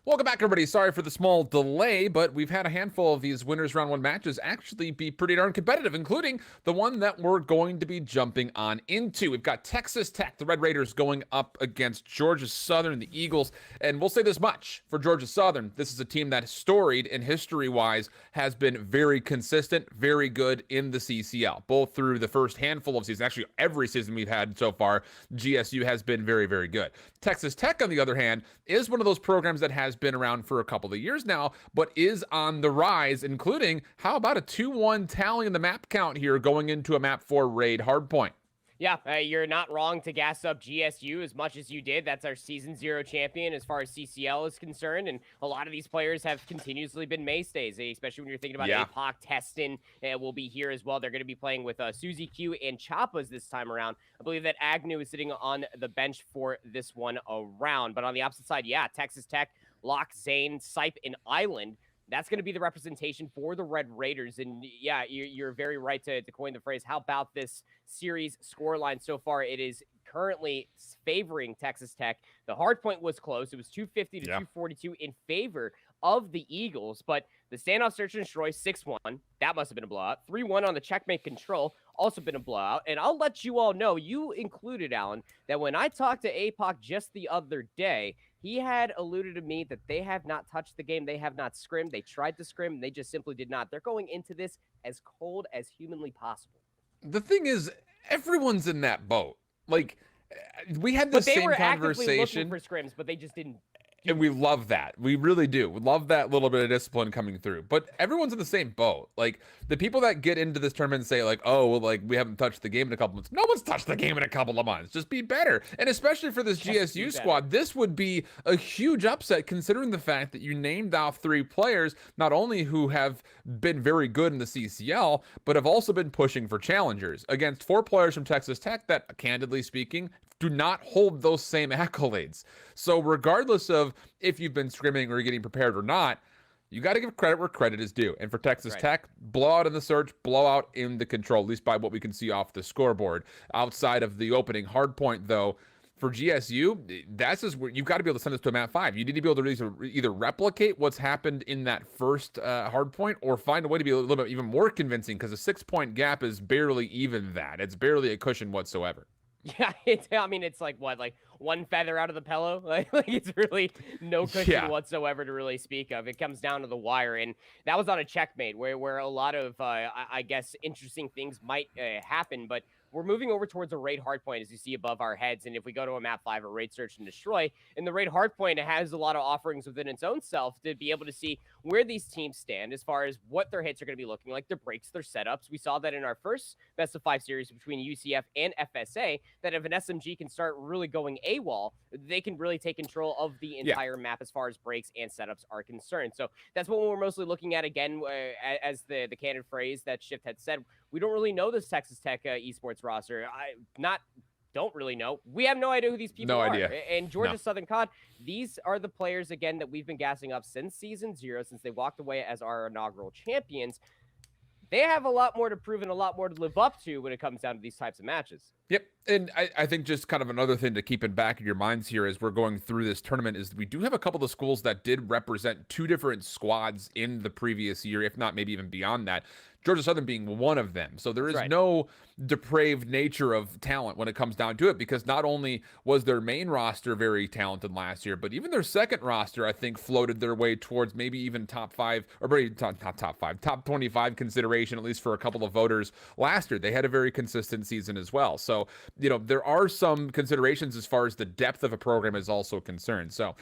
Welcome back, everybody. Sorry for the small delay, but we've had a handful of these winners round one matches actually be pretty darn competitive, including the one that we're going to be jumping on into. We've got Texas Tech, the Red Raiders, going up against Georgia Southern, the Eagles. And we'll say this much for Georgia Southern. This is a team that, storied and history-wise, has been very consistent, very good in the CCL, both through the first handful of seasons. Actually, every season we've had so far, GSU has been very, very good. Texas Tech, on the other hand, is one of those programs that has been around for a couple of years now, but is on the rise, including, how about a 2-1 tally in the map count here going into a map 4 raid hardpoint? Yeah, you're not wrong to gas up GSU as much as you did. That's our season 0 champion as far as CCL is concerned. And a lot of these players have continuously been mainstays, especially when you're thinking about APOC, Teston will be here as well. They're going to be playing with Suzy Q and Chappas this time around. I believe that Agnew is sitting on the bench for this one around. But on the opposite side, yeah, Texas Tech, Locke, Zane, Sipe, and Island. That's going to be the representation for the Red Raiders. And yeah, you're very right to coin the phrase. How about this series scoreline so far? It is currently favoring Texas Tech. The hard point was close. It was 250 to 242 in favor of the Eagles. But the standoff search and destroy 6-1. That must have been a blowout. 3-1 on the checkmate control. Also been a blowout. And I'll let you all know, you included, Alan, that when I talked to APOC just the other day, he had alluded to me that they have not touched the game. They have not scrimmed. They tried to scrim. They just simply did not. They're going into this as cold as humanly possible. The thing is, everyone's in that boat. Like, we had the same conversation. But they were actively looking for scrims, but they just didn't. And we love that. We really do. We love that little bit of discipline coming through. But everyone's in the same boat. Like, the people that get into this tournament and say, like, oh, well, like, we haven't touched the game in a couple months. No one's touched the game in a couple of months. Just be better. And especially for this GSU squad, this would be a huge upset considering the fact that you named off 3 players, not only who have been very good in the CCL, but have also been pushing for challengers against 4 players from Texas Tech that, candidly speaking, do not hold those same accolades. So regardless of if you've been scrimming or getting prepared or not, you got to give credit where credit is due. And for Texas Tech, blowout in the search, blowout in the control, at least by what we can see off the scoreboard. Outside of the opening hard point, though, for GSU, that's just where you've got to be able to send this to a map 5. You need to be able to either replicate what's happened in that first hard point or find a way to be a little bit even more convincing, because a 6-point gap is barely even that. It's barely a cushion whatsoever. Yeah, it's like what, like one feather out of the pillow? Like it's really no cushion whatsoever to really speak of. It comes down to the wire, and that was on a checkmate where a lot of, I guess, interesting things might happen, but we're moving over towards a raid hardpoint, as you see above our heads. And if we go to a map 5, a raid search and destroy, and the raid hardpoint, it has a lot of offerings within its own self to be able to see where these teams stand as far as what their hits are going to be looking like, their breaks, their setups. We saw that in our first best of 5 series between UCF and FSA, that if an SMG can start really going AWOL, they can really take control of the entire map as far as breaks and setups are concerned. So that's what we're mostly looking at. Again, as the canon phrase that Shift had said, we don't really know this Texas Tech esports roster. Don't really know. We have no idea who these people are. Idea. And Georgia Southern COD, these are the players, again, that we've been gassing up since season 0, since they walked away as our inaugural champions. They have a lot more to prove and a lot more to live up to when it comes down to these types of matches. Yep. And I think just kind of another thing to keep in back in your minds here as we're going through this tournament is we do have a couple of schools that did represent 2 different squads in the previous year, if not maybe even beyond that. Georgia Southern being one of them. So there is no depraved nature of talent when it comes down to it, because not only was their main roster very talented last year, but even their second roster, I think, floated their way towards maybe even top 5, or maybe not top 5, top 25 consideration, at least for a couple of voters last year. They had a very consistent season as well. So, you know, there are some considerations as far as the depth of a program is also concerned. So,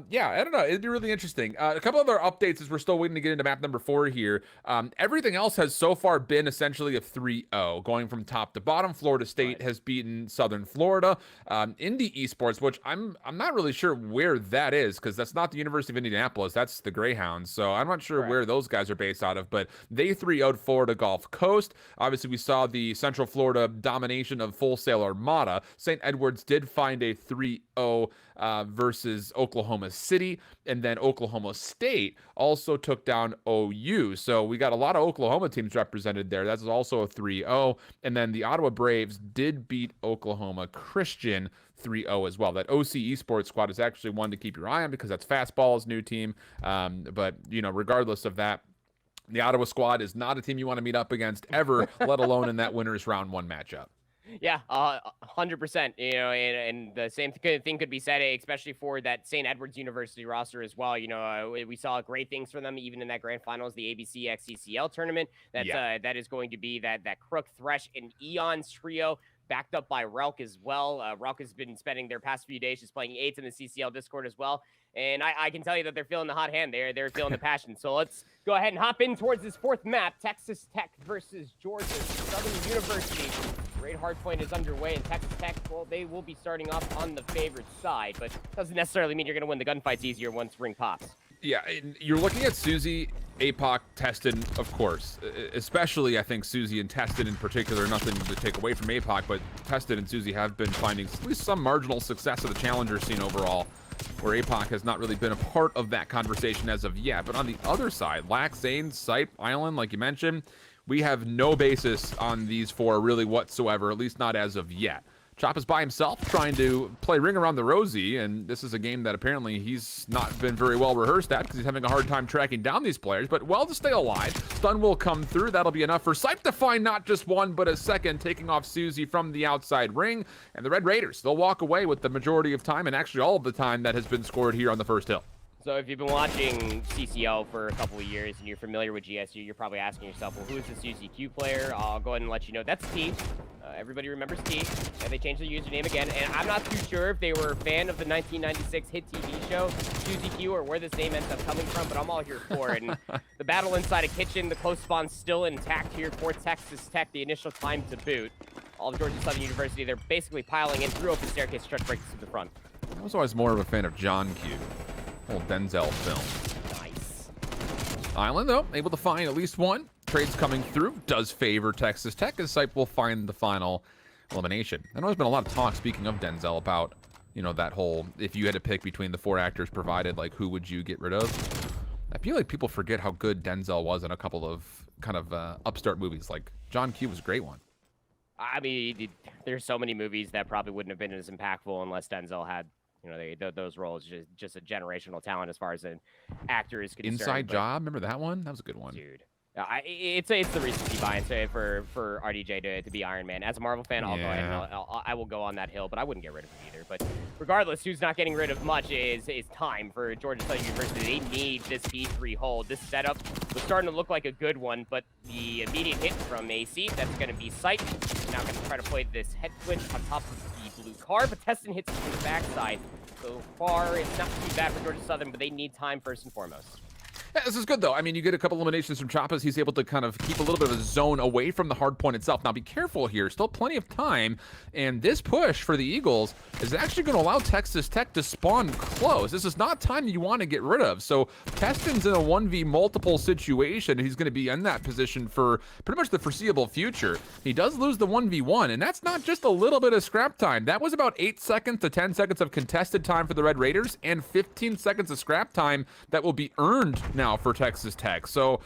yeah, I don't know. It'd be really interesting. A couple other updates as we're still waiting to get into map number 4 here. Everything else has so far been essentially a 3-0, going from top to bottom. Florida State has beaten Southern Florida. Indy Esports, which I'm not really sure where that is, because that's not the University of Indianapolis. That's the Greyhounds. So I'm not sure where those guys are based out of, but they 3-0'd Florida Gulf Coast. Obviously, we saw the Central Florida domination of the Full Sail Armada. St. Edwards did find a 3-0 versus Oklahoma City, and then Oklahoma State also took down OU. So we got a lot of Oklahoma teams represented there. That's also a 3-0. And then the Ottawa Braves did beat Oklahoma Christian 3-0 as well. That OC Esports squad is actually one to keep your eye on because that's Fastball's new team. But, you know, regardless of that, the Ottawa squad is not a team you want to meet up against ever, let alone in that winner's round 1 matchup. Yeah, 100%. You know, and the same thing could be said, especially for that St. Edwards University roster as well. You know, we saw great things from them even in that grand finals, the ABC x CCL tournament. That is going to be that Crook, Thresh, and Eons trio, backed up by Relk as well. Relk has been spending their past few days just playing 8s in the CCL Discord as well. And I can tell you that they're feeling the hot hand. They're feeling the passion. So let's go ahead and hop in towards this 4th map, Texas Tech versus Georgia Southern University. Great hardpoint is underway, and Texas Tech, well, they will be starting off on the favored side, but doesn't necessarily mean you're going to win the gunfights easier once ring pops. Yeah, you're looking at Susie, APOC, Teston, of course. Especially, I think, Susie and Teston in particular. Nothing to take away from APOC, but Teston and Susie have been finding at least some marginal success of the challenger scene overall, where APOC has not really been a part of that conversation as of yet. But on the other side, Lax, Zane, Sipe, Island, like you mentioned, we have no basis on these 4 really whatsoever, at least not as of yet. Chop is by himself trying to play Ring Around the Rosie, and this is a game that apparently he's not been very well rehearsed at because he's having a hard time tracking down these players, but well to stay alive. Stun will come through. That'll be enough for Sipe to find not just one, but a second, taking off Susie from the outside ring, and the Red Raiders, they'll walk away with the majority of time, and actually all of the time that has been scored here on the first hill. So if you've been watching CCL for a couple of years and you're familiar with GSU, you're probably asking yourself, well, who is this UCQ player? I'll go ahead and let you know. That's T. Everybody remembers T. And they changed their username again. And I'm not too sure if they were a fan of the 1996 hit TV show, UCQ, or where this name ends up coming from, but I'm all here for it. And the battle inside a kitchen, the close spawn's still intact here for Texas Tech, the initial time to boot. All of Georgia Southern University, they're basically piling in through open staircase to try to break this to the front. I was always more of a fan of John Q. Old Denzel film. Nice. Island, though, able to find at least one. Trades coming through. Does favor Texas Tech, as Sipe will find the final elimination. I know there's been a lot of talk, speaking of Denzel, about, you know, that whole, if you had to pick between the 4 actors provided, like, who would you get rid of? I feel like people forget how good Denzel was in a couple of kind of upstart movies. Like, John Q was a great one. I mean, there's so many movies that probably wouldn't have been as impactful unless Denzel had, you know, those roles. Just a generational talent as far as an actor is concerned. Inside Job, remember that one? That was a good one. Dude. It's the recency bias for RDJ to be Iron Man. As a Marvel fan, I'll go ahead and I will go on that hill, but I wouldn't get rid of him either. But regardless, who's not getting rid of much is time for Georgia Southern University. They need this B3 hold. This setup was starting to look like a good one, but the immediate hit from AC, that's going to be Sight. Now going to try to play this head glitch on top of the blue car, but Teston hits it from the backside. So far, it's not too bad for Georgia Southern, but they need time first and foremost. Yeah, this is good, though. I mean, you get a couple eliminations from Choppas. He's able to kind of keep a little bit of a zone away from the hard point itself. Now, be careful here. Still plenty of time. And this push for the Eagles is actually going to allow Texas Tech to spawn close. This is not time you want to get rid of. So Teston's in a 1v multiple situation. He's going to be in that position for pretty much the foreseeable future. He does lose the 1v1, and that's not just a little bit of scrap time. That was about 8 seconds to 10 seconds of contested time for the Red Raiders and 15 seconds of scrap time that will be earned now for Texas Tech. So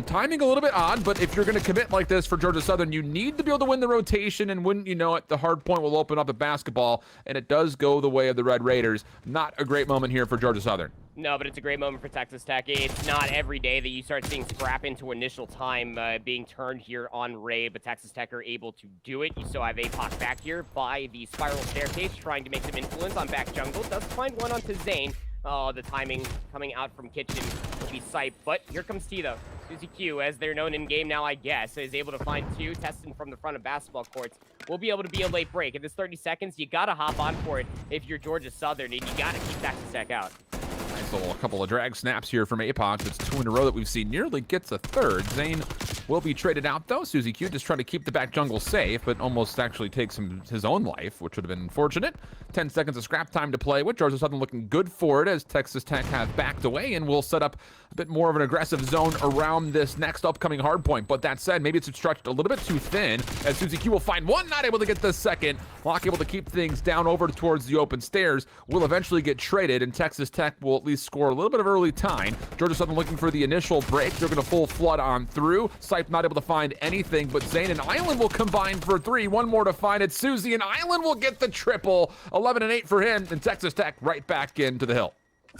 timing a little bit odd, but if you're going to commit like this for Georgia Southern, you need to be able to win the rotation, and wouldn't you know it, the hard point will open up a basketball, and it does go the way of the Red Raiders. Not a great moment here for Georgia Southern. No, but it's a great moment for Texas Tech. It's not every day that you start seeing scrap into initial time being turned here on Raid, but Texas Tech are able to do it. You still have APOC back here by the spiral staircase, trying to make some influence on back jungle. Does find one onto Zane. Oh, the timing coming out from kitchen will be Sipe, but here comes T, though. Susie Q, as they're known in game now, I guess, is able to find 2. Testing from the front of basketball courts will be able to be a late break. In this 30 seconds, you got to hop on for it if you're Georgia Southern, and you got to keep Texas Tech out. Nice little couple of drag snaps here from APOC. It's 2 in a row that we've seen. Nearly gets a third. Zane will be traded out, though. Suzy Q just trying to keep the back jungle safe, but almost actually takes his own life, which would have been unfortunate. 10 seconds of scrap time to play with. Georgia Southern looking good for it as Texas Tech have backed away and will set up a bit more of an aggressive zone around this next upcoming hard point. But that said, maybe it's stretched a little bit too thin as Suzy Q will find one, not able to get the second. Lock able to keep things down over towards the open stairs, will eventually get traded, and Texas Tech will at least score a little bit of early time. Georgia Southern looking for the initial break. They're going to full flood on through. Sipe not able to find anything, but Zane and Island will combine for 3. One more to find it. Suzy and Island will get the triple. 11 and 8 for him, and Texas Tech right back into the hill.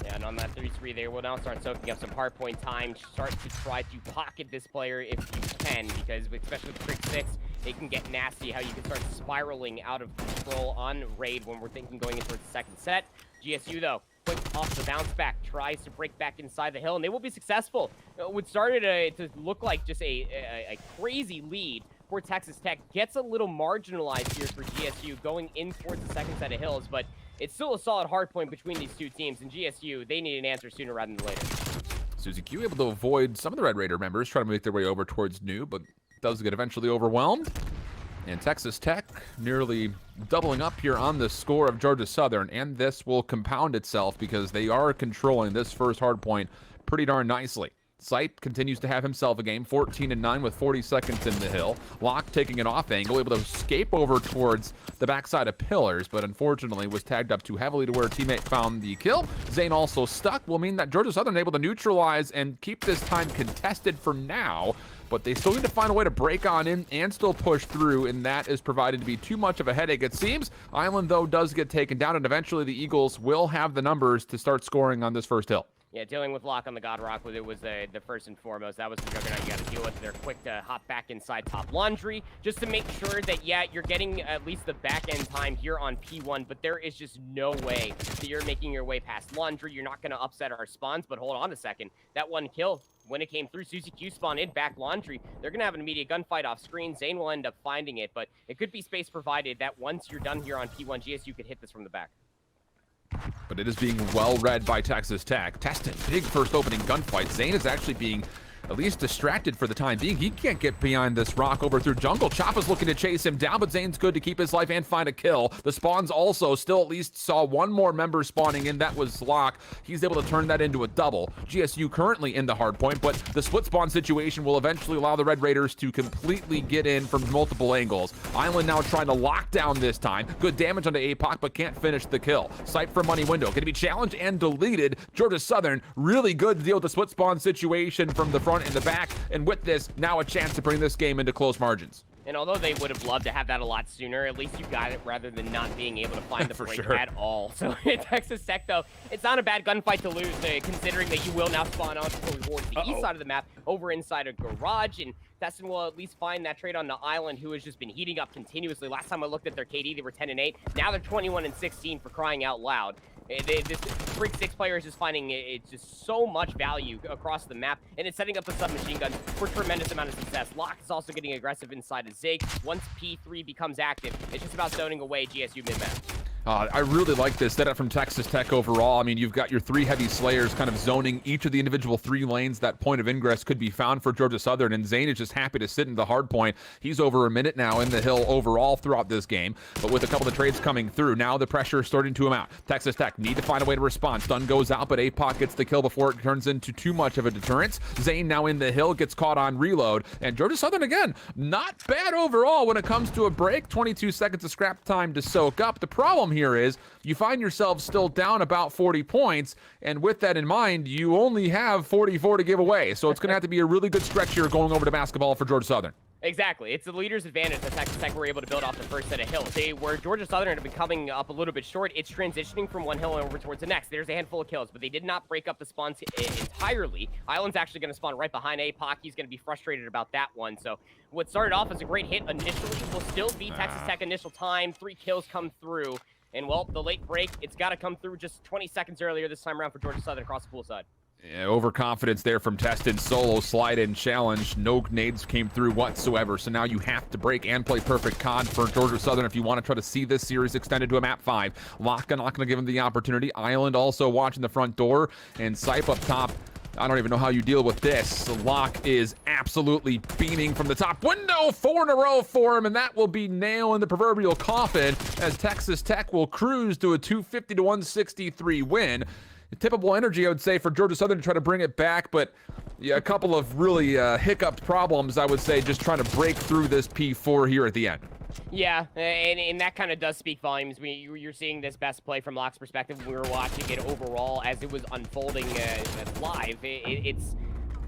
Yeah, and on that 3-3 there, we'll now start soaking up some hardpoint time. Start to try to pocket this player if you can, because especially with Trick 6, it can get nasty how you can start spiraling out of control on Raid when we're thinking going into the second set. GSU, though, quick off the bounce back, tries to break back inside the hill, and they will be successful. What started to look like just a crazy lead for Texas Tech gets a little marginalized here for GSU going in towards the second set of hills, but it's still a solid hard point between these two teams, and GSU, they need an answer sooner rather than later. Suzy Q able to avoid some of the Red Raider members trying to make their way over towards New, but does get eventually overwhelmed. And Texas Tech nearly doubling up here on the score of Georgia Southern, and this will compound itself because they are controlling this first hard point pretty darn nicely. Sipe continues to have himself a game, 14 and 9 with 40 seconds in the hill. Locke taking an off angle, able to escape over towards the backside of pillars, but unfortunately was tagged up too heavily to where a teammate found the kill. Zane also stuck, will mean that Georgia Southern able to neutralize and keep this time contested for now, but they still need to find a way to break on in and still push through, and that is provided to be too much of a headache, it seems. Island, though, does get taken down, and eventually the Eagles will have the numbers to start scoring on this first hill. Yeah, dealing with Lock on the God Rock it was the first and foremost. That was the juggernaut you got to deal with. They're quick to hop back inside top laundry just to make sure that, yeah, you're getting at least the back end time here on P1, but there is just no way that you're making your way past laundry. You're not going to upset our spawns, but hold on a second. That one kill, when it came through, Suzy Q spawned in back laundry. They're going to have an immediate gunfight off screen. Zane will end up finding it, but it could be space provided that once you're done here on P1, GSU could hit this from the back. But it is being well read by Texas Tech. Testing, big first opening gunfight. Zane is actually being at least distracted for the time being. He can't get behind this rock over through jungle. Choppa's looking to chase him down, but Zane's good to keep his life and find a kill. The spawns also still at least saw one more member spawning in. That was Locke. He's able to turn that into a double. GSU currently in the hard point, but the split spawn situation will eventually allow the Red Raiders to completely get in from multiple angles. Island now trying to lock down this time. Good damage onto APOC, but can't finish the kill. Sight for money window. Going to be challenged and deleted. Georgia Southern really good to deal with the split spawn situation from the front and the back, and with this, now a chance to bring this game into close margins. And although they would have loved to have that a lot sooner, at least you got it rather than not being able to find the break at all. So Texas Tech, though, it's not a bad gunfight to lose, considering that you will now spawn on towards the east side of the map, over inside a garage, and Teston will at least find that trade on the Island, who has just been heating up continuously. Last time I looked at their KD, they were 10 and 8. Now they're 21 and 16 for crying out loud. This Freak 6 player is just finding it's just so much value across the map, and it's setting up the submachine gun for tremendous amount of success. Locke is also getting aggressive inside of Zig. Once P3 becomes active, it's just about zoning away GSU mid-map. I really like this setup from Texas Tech overall. I mean, you've got your 3 heavy slayers kind of zoning each of the individual 3 lanes that point of ingress could be found for Georgia Southern, and Zane is just happy to sit in the hard point. He's over a minute now in the hill overall throughout this game, but with a couple of trades coming through, now the pressure is starting to amount. Texas Tech need to find a way to respond. Stun goes out, but APOC gets the kill before it turns into too much of a deterrence. Zane now in the hill, gets caught on reload, and Georgia Southern, again, not bad overall when it comes to a break. 22 seconds of scrap time to soak up. The problem here is you find yourself still down about 40 points, and with that in mind, you only have 44 to give away. So it's going to have to be a really good stretch here going over to basketball for Georgia Southern. Exactly. It's the leader's advantage that Texas Tech were able to build off the first set of hills. Where Georgia Southern had been coming up a little bit short, it's transitioning from one hill over towards the next. There's a handful of kills, but they did not break up the spawns entirely. Island's actually going to spawn right behind APOC. He's going to be frustrated about that one. So what started off as a great hit initially will still be Texas Tech initial time. 3 kills come through. And, well, the late break, it's got to come through just 20 seconds earlier this time around for Georgia Southern across the pool side. Yeah, overconfidence there from Teston. Solo slide in challenge. No nades came through whatsoever. So now you have to break and play perfect COD for Georgia Southern if you want to try to see this series extended to a map 5. Locke not going to give him the opportunity. Island also watching the front door. And Sipe up top. I don't even know how you deal with this. Locke is absolutely beaming from the top window. 4 in a row for him, and that will be nail in the proverbial coffin as Texas Tech will cruise to a 250-163 win. Tippable energy, I would say, for Georgia Southern to try to bring it back, but yeah, a couple of really hiccup problems, I would say, just trying to break through this P4 here at the end. Yeah, and that kind of does speak volumes. You're seeing this best play from Locke's perspective. We were watching it overall as it was unfolding live. It's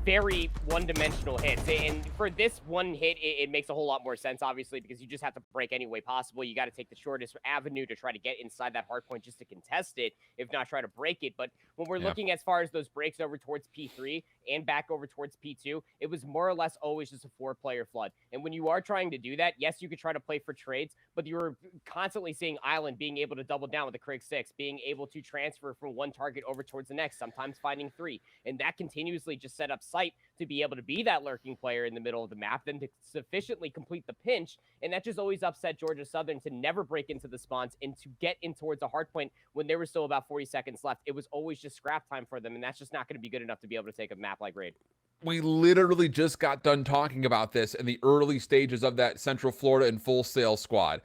very one-dimensional hits, and for this one hit, it makes a whole lot more sense, obviously, because you just have to break any way possible. You got to take the shortest avenue to try to get inside that hard point just to contest it, if not try to break it. But when we're looking as far as those breaks over towards P3 and back over towards P2, it was more or less always just a 4-player flood. And when you are trying to do that, yes, you could try to play for trades, but you were constantly seeing Island being able to double down with the Krig 6, being able to transfer from one target over towards the next, sometimes finding 3. And that continuously just set up sight to be able to be that lurking player in the middle of the map, then to sufficiently complete the pinch. And that just always upset Georgia Southern to never break into the spawns and to get in towards a hard point when there was still about 40 seconds left. It was always just scrap time for them, and that's just not going to be good enough to be able to take a map like Raid. We literally just got done talking about this in the early stages of that Central Florida and Full Sail squad.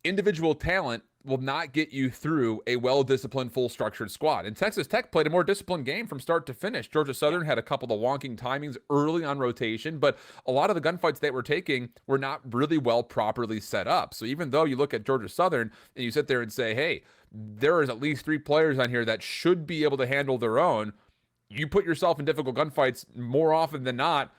Individual talent will not get you through a well-disciplined, full-structured squad. And Texas Tech played a more disciplined game from start to finish. Georgia Southern had a couple of wonking timings early on rotation, but a lot of the gunfights they were taking were not really well properly set up. So even though you look at Georgia Southern and you sit there and say, hey, there is at least 3 players on here that should be able to handle their own, you put yourself in difficult gunfights more often than not,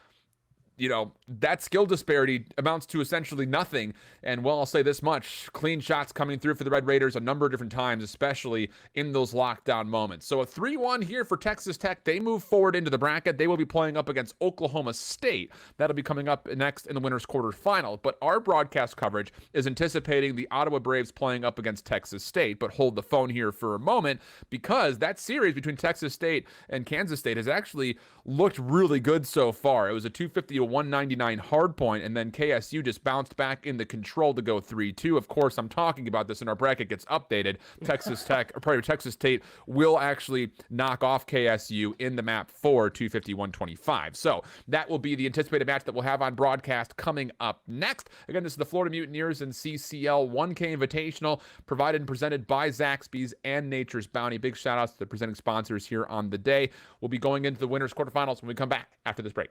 you know, that skill disparity amounts to essentially nothing. And well, I'll say this much, clean shots coming through for the Red Raiders a number of different times, especially in those lockdown moments. So a 3-1 here for Texas Tech. They move forward into the bracket. They will be playing up against Oklahoma State. That'll be coming up next in the winners quarterfinal. But our broadcast coverage is anticipating the Ottawa Braves playing up against Texas State. But hold the phone here for a moment, because that series between Texas State and Kansas State has actually looked really good so far. It was a 250-199 hard point, and then KSU just bounced back in the control to go 3-2. Of course, I'm talking about this, and our bracket gets updated. Texas State will actually knock off KSU in the map for 250-125. So that will be the anticipated match that we'll have on broadcast coming up next. Again, this is the Florida Mutineers and CCL 1K Invitational, provided and presented by Zaxby's and Nature's Bounty. Big shout outs to the presenting sponsors here on the day. We'll be going into the winners quarterfinals when we come back after this break.